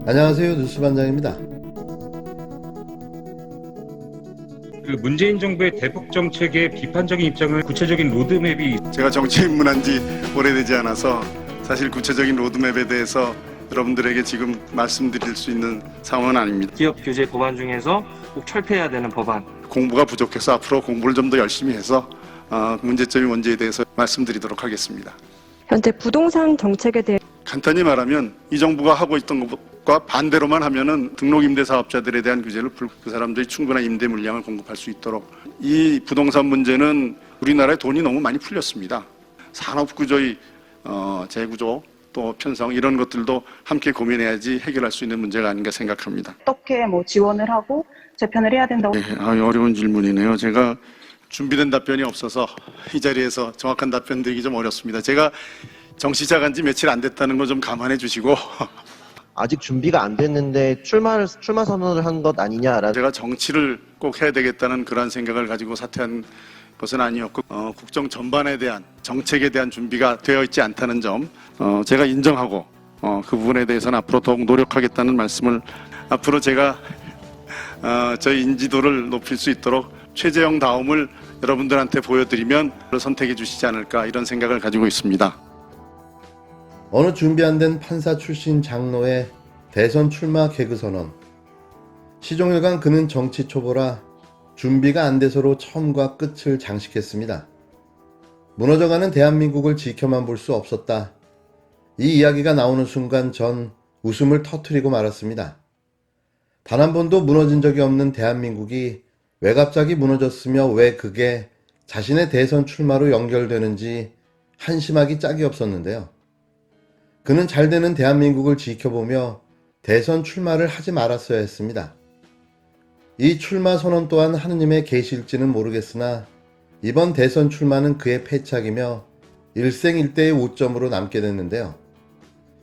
안녕하세요. 뉴스반장입니다. 문재인 정부의 대북 정책에 비판적인 입장을 구체적인 로드맵이 제가 정치에 입문한 지 오래되지 않아서 사실 구체적인 로드맵에 대해서 여러분들에게 지금 말씀드릴 수 있는 상황은 아닙니다. 기업 규제 법안 중에서 꼭 철폐해야 되는 법안. 공부가 부족해서 앞으로 공부를 좀 더 열심히 해서 문제점이 뭔지에 대해서 말씀드리도록 하겠습니다. 현재 부동산 정책에 대해 간단히 말하면 이 정부가 하고 있던 것과 반대로만 하면은 등록임대사업자들에 대한 규제를 그 사람들이 충분한 임대 물량을 공급할 수 있도록, 이 부동산 문제는 우리나라에 돈이 너무 많이 풀렸습니다. 산업구조의 재구조 또 편성 이런 것들도 함께 고민해야지 해결할 수 있는 문제가 아닌가 생각합니다. 어떻게 지원을 하고 재편을 해야 된다고? 네, 어려운 질문이네요. 제가 준비된 답변이 없어서 이 자리에서 정확한 답변 드리기 좀 어렵습니다. 제가 정치 시작한 지 며칠 안 됐다는 거 좀 감안해 주시고 아직 준비가 안 됐는데 출마 선언을 한 것 아니냐라는. 제가 정치를 꼭 해야 되겠다는 그런 생각을 가지고 사퇴한 것은 아니었고 국정 전반에 대한 정책에 대한 준비가 되어 있지 않다는 점 제가 인정하고 그 부분에 대해서는 앞으로 더욱 노력하겠다는 말씀을, 앞으로 제가 저희 인지도를 높일 수 있도록 최재형 다움을 여러분들한테 보여드리면 선택해 주시지 않을까, 이런 생각을 가지고 있습니다. 어느 준비 안 된 판사 출신 장로의 대선 출마 개그선언. 시종일관 그는 정치 초보라 준비가 안 돼서로 처음과 끝을 장식했습니다. 무너져가는 대한민국을 지켜만 볼 수 없었다. 이 이야기가 나오는 순간 전 웃음을 터뜨리고 말았습니다. 단 한 번도 무너진 적이 없는 대한민국이 왜 갑자기 무너졌으며 왜 그게 자신의 대선 출마로 연결되는지 한심하기 짝이 없었는데요. 그는 잘 되는 대한민국을 지켜보며 대선 출마를 하지 말았어야 했습니다. 이 출마 선언 또한 하느님의 계시일지는 모르겠으나 이번 대선 출마는 그의 패착이며 일생일대의 오점으로 남게 됐는데요.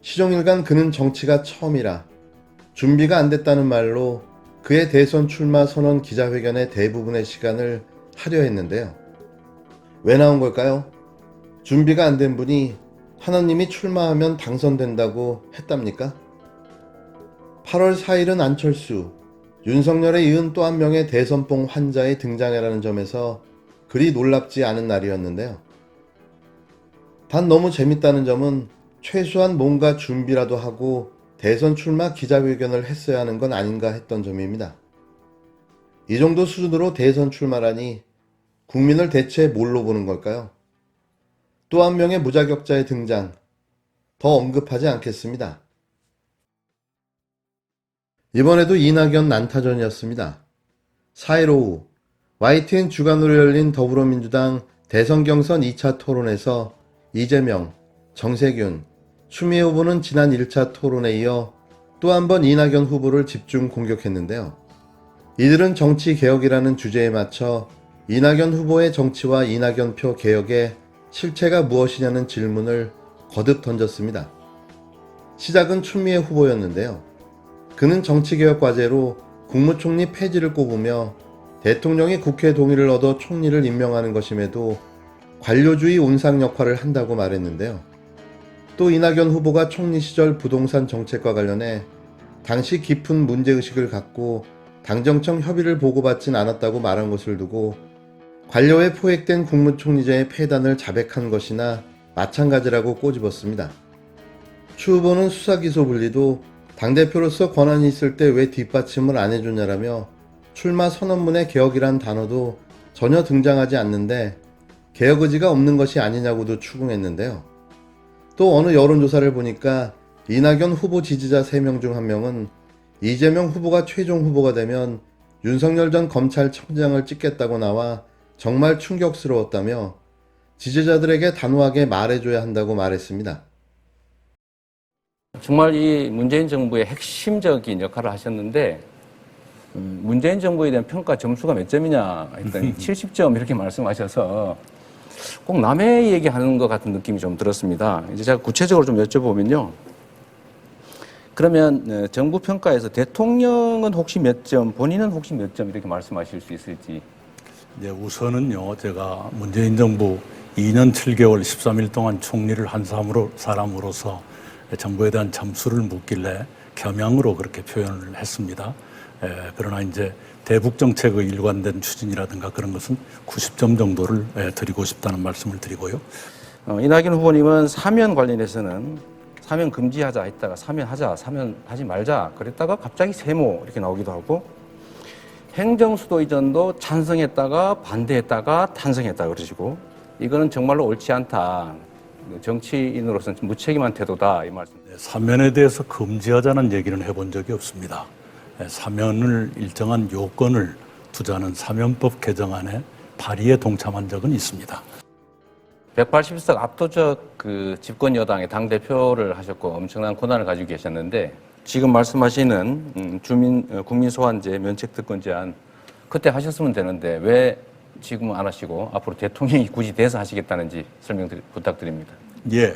시종일관 그는 정치가 처음이라 준비가 안 됐다는 말로 그의 대선 출마 선언 기자회견의 대부분의 시간을 하려 했는데요. 왜 나온 걸까요? 준비가 안 된 분이 하나님이 출마하면 당선된다고 했답니까? 8월 4일은 안철수, 윤석열에 이은 또 한 명의 대선봉 환자의 등장이라는 점에서 그리 놀랍지 않은 날이었는데요. 단 너무 재밌다는 점은 최소한 뭔가 준비라도 하고 대선 출마 기자회견을 했어야 하는 건 아닌가 했던 점입니다. 이 정도 수준으로 대선 출마라니 국민을 대체 뭘로 보는 걸까요? 또 한 명의 무자격자의 등장, 더 언급하지 않겠습니다. 이번에도 이낙연 난타전이었습니다. 4일 오후 YTN 주간으로 열린 더불어민주당 대선 경선 2차 토론에서 이재명, 정세균, 추미애 후보는 지난 1차 토론에 이어 또 한 번 이낙연 후보를 집중 공격했는데요. 이들은 정치개혁이라는 주제에 맞춰 이낙연 후보의 정치와 이낙연표 개혁의 실체가 무엇이냐는 질문을 거듭 던졌습니다. 시작은 추미애 후보였는데요. 그는 정치개혁 과제로 국무총리 폐지를 꼽으며 대통령이 국회 동의를 얻어 총리를 임명하는 것임에도 관료주의 온상 역할을 한다고 말했는데요. 또 이낙연 후보가 총리 시절 부동산 정책과 관련해 당시 깊은 문제의식을 갖고 당정청 협의를 보고받진 않았다고 말한 것을 두고 관료에 포획된 국무총리제의 폐단을 자백한 것이나 마찬가지라고 꼬집었습니다. 추 후보는 수사기소 분리도 당대표로서 권한이 있을 때 왜 뒷받침을 안 해줬냐라며 출마 선언문의 개혁이란 단어도 전혀 등장하지 않는데 개혁 의지가 없는 것이 아니냐고도 추궁했는데요. 또 어느 여론조사를 보니까 이낙연 후보 지지자 3명 중 1명은 이재명 후보가 최종 후보가 되면 윤석열 전 검찰청장을 찍겠다고 나와 정말 충격스러웠다며 지지자들에게 단호하게 말해줘야 한다고 말했습니다. 정말 이 문재인 정부의 핵심적인 역할을 하셨는데 문재인 정부에 대한 평가 점수가 몇 점이냐 했더니 70점 이렇게 말씀하셔서 꼭 남의 얘기하는 것 같은 느낌이 좀 들었습니다. 이제 제가 구체적으로 좀 여쭤보면요. 그러면 정부 평가에서 대통령은 혹시 몇 점, 본인은 혹시 몇 점 이렇게 말씀하실 수 있을지. 네, 우선은요, 제가 문재인 정부 2년 7개월 13일 동안 총리를 한 사람으로서 정부에 대한 점수를 묻길래 겸양으로 그렇게 표현을 했습니다. 그러나 이제 대북 정책의 일관된 추진이라든가 그런 것은 90점 정도를 드리고 싶다는 말씀을 드리고요. 이낙연 후보님은 사면 관련해서는 사면 금지하자 했다가 사면하자, 사면하지 말자 그랬다가 갑자기 세모 이렇게 나오기도 하고 행정수도 이전도 찬성했다가 반대했다가 탄성했다 그러시고 이거는 정말로 옳지 않다. 정치인으로서는 무책임한 태도다 이 말씀. 사면에 대해서 금지하자는 얘기는 해본 적이 없습니다. 사면을 일정한 요건을 두자는 사면법 개정안에 발의에 동참한 적은 있습니다. 180석 압도적 그 집권 여당의 당 대표를 하셨고 엄청난 권한을 가지고 계셨는데 지금 말씀하시는 국민 소환제 면책 특권 제한 그때 하셨으면 되는데 왜 지금은 안 하시고 앞으로 대통령이 굳이 돼서 하시겠다는지 설명 부탁드립니다. 예,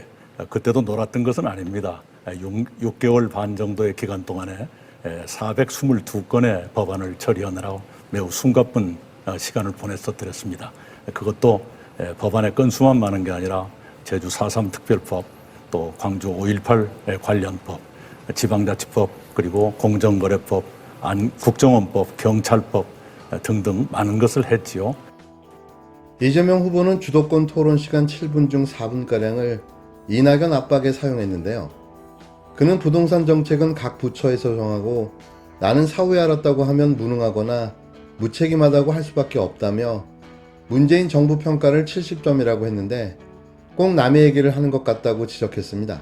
그때도 놀았던 것은 아닙니다. 6개월 반 정도의 기간 동안에 422건의 법안을 처리하느라 매우 숨가쁜 시간을 보냈었더랬습니다. 그것도 법안의 건수만 많은 게 아니라 제주 4.3 특별법, 또 광주 5.18 관련법, 지방자치법, 그리고 공정거래법, 국정원법, 경찰법 등등 많은 것을 했지요. 이재명 후보는 주도권 토론 시간 7분 중 4분가량을 이낙연 압박에 사용했는데요. 그는 부동산 정책은 각 부처에서 정하고 나는 사후에 알았다고 하면 무능하거나 무책임하다고 할 수밖에 없다며 문재인 정부 평가를 70점이라고 했는데 꼭 남의 얘기를 하는 것 같다고 지적했습니다.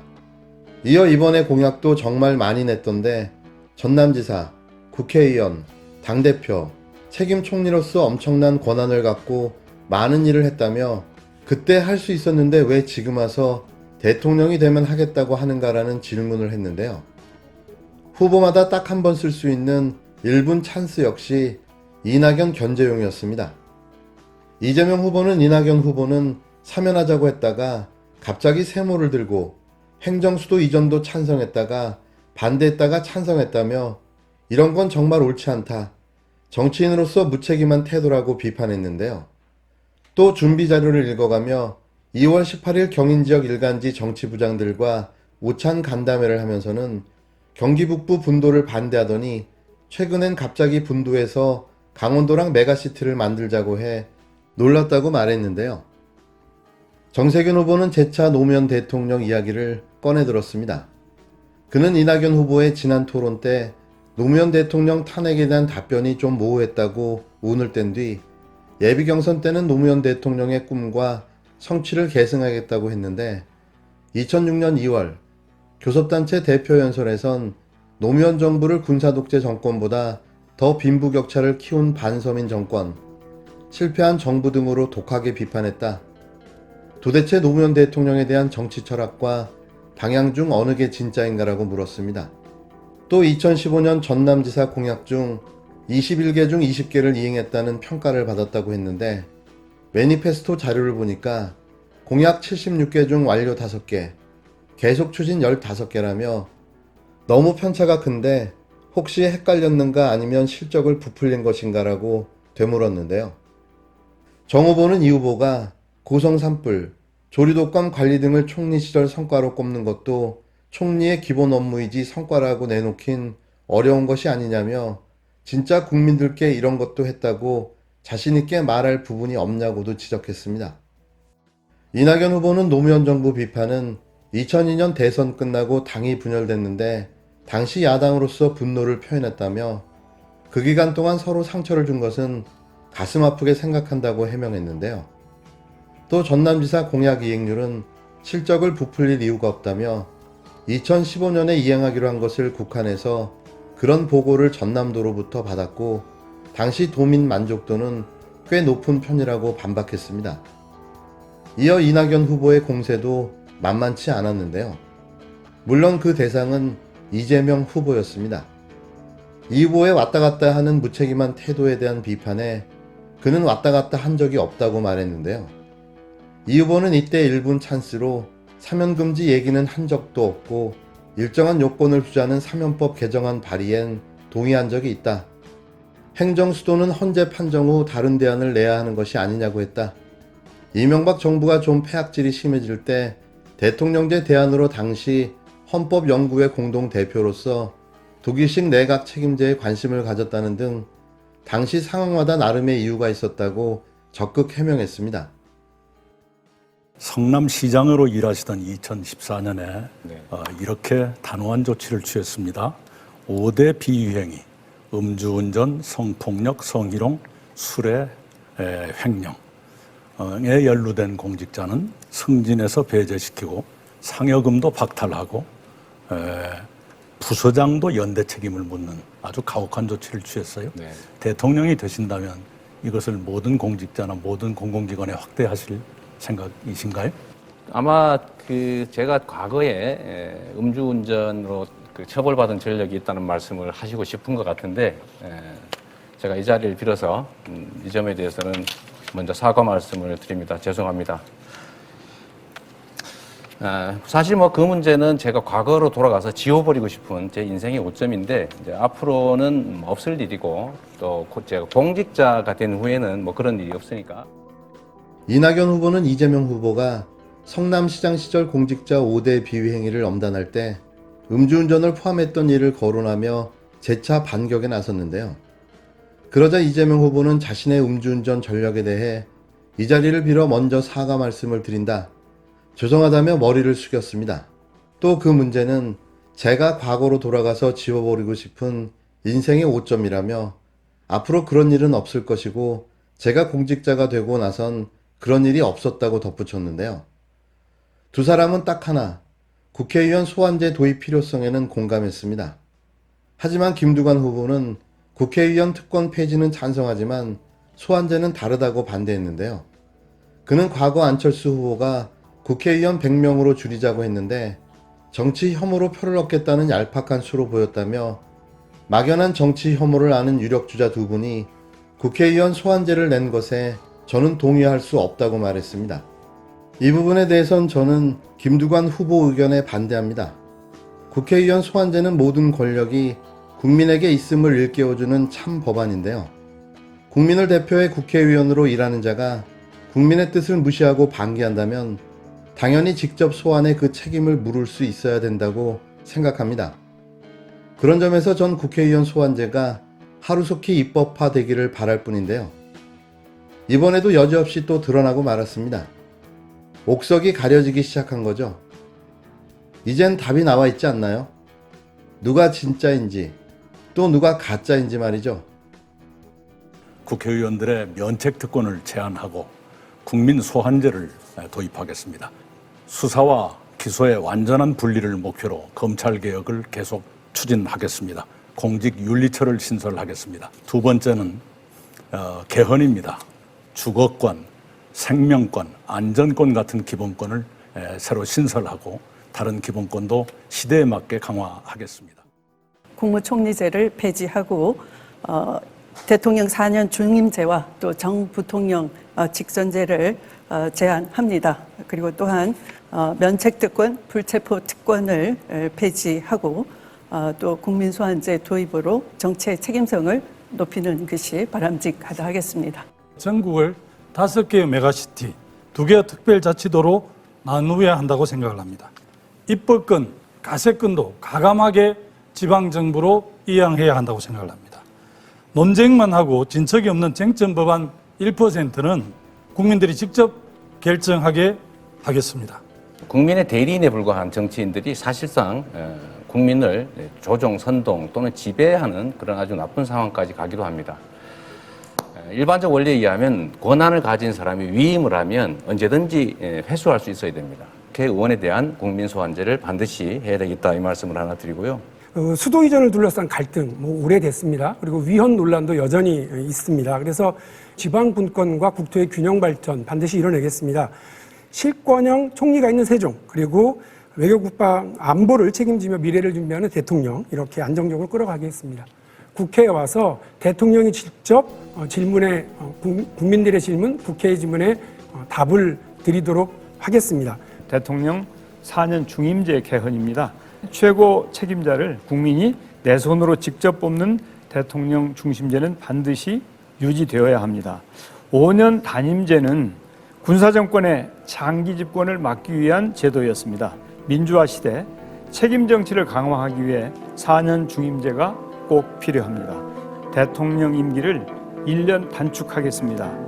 이어 이번에 공약도 정말 많이 냈던데 전남지사, 국회의원, 당대표, 책임 총리로서 엄청난 권한을 갖고 많은 일을 했다며 그때 할 수 있었는데 왜 지금 와서 대통령이 되면 하겠다고 하는가라는 질문을 했는데요. 후보마다 딱 한 번 쓸 수 있는 1분 찬스 역시 이낙연 견제용이었습니다. 이재명 후보는 이낙연 후보는 사면하자고 했다가 갑자기 세모를 들고 행정수도 이전도 찬성했다가 반대했다가 찬성했다며 이런 건 정말 옳지 않다. 정치인으로서 무책임한 태도라고 비판했는데요. 또 준비 자료를 읽어가며 2월 18일 경인지역 일간지 정치부장들과 오찬 간담회를 하면서는 경기 북부 분도를 반대하더니 최근엔 갑자기 분도에서 강원도랑 메가시티를 만들자고 해 놀랐다고 말했는데요. 정세균 후보는 재차 노무현 대통령 이야기를 꺼내들었습니다. 그는 이낙연 후보의 지난 토론 때 노무현 대통령 탄핵에 대한 답변이 좀 모호했다고 운을 뗀 뒤 예비 경선 때는 노무현 대통령의 꿈과 성취를 계승하겠다고 했는데 2006년 2월 교섭단체 대표연설에선 노무현 정부를 군사독재 정권보다 더 빈부격차를 키운 반서민 정권, 실패한 정부 등으로 독하게 비판했다. 도대체 노무현 대통령에 대한 정치 철학과 방향 중 어느 게 진짜인가라고 물었습니다. 또 2015년 전남지사 공약 중 21개 중 20개를 이행했다는 평가를 받았다고 했는데 매니페스토 자료를 보니까 공약 76개 중 완료 5개, 계속 추진 15개라며 너무 편차가 큰데 혹시 헷갈렸는가 아니면 실적을 부풀린 것인가라고 되물었는데요. 정 후보는 이 후보가 고성 산불, 조리독감 관리 등을 총리 시절 성과로 꼽는 것도 총리의 기본 업무이지 성과라고 내놓긴 어려운 것이 아니냐며 진짜 국민들께 이런 것도 했다고 자신있게 말할 부분이 없냐고도 지적했습니다. 이낙연 후보는 노무현 정부 비판은 2002년 대선 끝나고 당이 분열됐는데 당시 야당으로서 분노를 표현했다며 그 기간 동안 서로 상처를 준 것은 가슴 아프게 생각한다고 해명했는데요. 또 전남지사 공약 이행률은 실적을 부풀릴 이유가 없다며 2015년에 이행하기로 한 것을 국한해서 그런 보고를 전남도로부터 받았고 당시 도민 만족도는 꽤 높은 편이라고 반박했습니다. 이어 이낙연 후보의 공세도 만만치 않았는데요. 물론 그 대상은 이재명 후보였습니다. 이 후보의 왔다 갔다 하는 무책임한 태도에 대한 비판에 그는 왔다 갔다 한 적이 없다고 말했는데요. 이 후보는 이때 1분 찬스로 사면금지 얘기는 한 적도 없고 일정한 요건을 주자는 사면법 개정안 발의엔 동의한 적이 있다. 행정수도는 헌재 판정 후 다른 대안을 내야 하는 것이 아니냐고 했다. 이명박 정부가 좀 폐악질이 심해질 때 대통령제 대안으로 당시 헌법연구회 공동대표로서 독일식 내각 책임제에 관심을 가졌다는 등 당시 상황마다 나름의 이유가 있었다고 적극 해명했습니다. 성남시장으로 일하시던 2014년에 네. 이렇게 단호한 조치를 취했습니다. 5대 비위행위, 음주운전, 성폭력, 성희롱, 술의 횡령에 연루된 공직자는 승진해서 배제시키고 상여금도 박탈하고 부서장도 연대 책임을 묻는 아주 가혹한 조치를 취했어요. 네. 대통령이 되신다면 이것을 모든 공직자나 모든 공공기관에 확대하실 생각이신가요? 아마 제가 과거에 음주운전으로 처벌받은 전력이 있다는 말씀을 하시고 싶은 것 같은데 제가 이 자리를 빌어서 이 점에 대해서는 먼저 사과 말씀을 드립니다. 죄송합니다. 사실 그 문제는 제가 과거로 돌아가서 지워버리고 싶은 제 인생의 오점인데 이제 앞으로는 없을 일이고 또 제가 공직자가 된 후에는 그런 일이 없으니까. 이낙연 후보는 이재명 후보가 성남시장 시절 공직자 5대 비위 행위를 엄단할 때 음주운전을 포함했던 일을 거론하며 재차 반격에 나섰는데요. 그러자 이재명 후보는 자신의 음주운전 전력에 대해 이 자리를 빌어 먼저 사과 말씀을 드린다. 죄송하다며 머리를 숙였습니다. 또 그 문제는 제가 과거로 돌아가서 지워버리고 싶은 인생의 오점이라며 앞으로 그런 일은 없을 것이고 제가 공직자가 되고 나선 그런 일이 없었다고 덧붙였는데요. 두 사람은 딱 하나, 국회의원 소환제 도입 필요성에는 공감했습니다. 하지만 김두관 후보는 국회의원 특권 폐지는 찬성하지만 소환제는 다르다고 반대했는데요. 그는 과거 안철수 후보가 국회의원 100명으로 줄이자고 했는데 정치 혐오로 표를 얻겠다는 얄팍한 수로 보였다며 막연한 정치 혐오를 아는 유력주자 두 분이 국회의원 소환제를 낸 것에 저는 동의할 수 없다고 말했습니다. 이 부분에 대해선 저는 김두관 후보 의견에 반대합니다. 국회의원 소환제는 모든 권력이 국민에게 있음을 일깨워주는 참 법안인데요. 국민을 대표해 국회의원으로 일하는 자가 국민의 뜻을 무시하고 방기한다면 당연히 직접 소환해 그 책임을 물을 수 있어야 된다고 생각합니다. 그런 점에서 전 국회의원 소환제가 하루속히 입법화되기를 바랄 뿐인데요. 이번에도 여지없이 또 드러나고 말았습니다. 옥석이 가려지기 시작한 거죠. 이젠 답이 나와 있지 않나요? 누가 진짜인지 또 누가 가짜인지 말이죠. 국회의원들의 면책 특권을 제한하고 국민 소환제를 도입하겠습니다. 수사와 기소의 완전한 분리를 목표로 검찰 개혁을 계속 추진하겠습니다. 공직윤리처를 신설하겠습니다. 두 번째는 개헌입니다. 주거권, 생명권, 안전권 같은 기본권을 새로 신설하고 다른 기본권도 시대에 맞게 강화하겠습니다. 국무총리제를 폐지하고 대통령 4년 중임제와 또 정부통령 직선제를 제한합니다. 그리고 또한 면책특권, 불체포특권을 폐지하고 또 국민소환제 도입으로 정치의 책임성을 높이는 것이 바람직하다 하겠습니다. 전국을 5개의 메가시티, 2개의 특별자치도로 나누어야 한다고 생각을 합니다. 입법권, 가세권도 가감하게 지방정부로 이양해야 한다고 생각을 합니다. 논쟁만 하고 진척이 없는 쟁점 법안 1%는 국민들이 직접 결정하게 하겠습니다. 국민의 대리인에 불과한 정치인들이 사실상 국민을 조종, 선동 또는 지배하는 그런 아주 나쁜 상황까지 가기도 합니다. 일반적 원리에 의하면 권한을 가진 사람이 위임을 하면 언제든지 회수할 수 있어야 됩니다. 국회의원에 대한 국민 소환제를 반드시 해야 되겠다 이 말씀을 하나 드리고요. 수도 이전을 둘러싼 갈등 오래됐습니다. 그리고 위헌 논란도 여전히 있습니다. 그래서 지방 분권과 국토의 균형 발전 반드시 이뤄내겠습니다. 실권형 총리가 있는 세종, 그리고 외교 국방 안보를 책임지며 미래를 준비하는 대통령, 이렇게 안정적으로 끌어가겠습니다. 국회에 와서 대통령이 직접 질문에 국민들의 질문, 국회의 질문에 답을 드리도록 하겠습니다. 대통령 4년 중임제 개헌입니다. 최고 책임자를 국민이 내 손으로 직접 뽑는 대통령 중심제는 반드시 유지되어야 합니다. 5년 단임제는 군사정권의 장기 집권을 막기 위한 제도였습니다. 민주화 시대 책임 정치를 강화하기 위해 4년 중임제가 꼭 필요합니다. 대통령 임기를 1년 단축하겠습니다.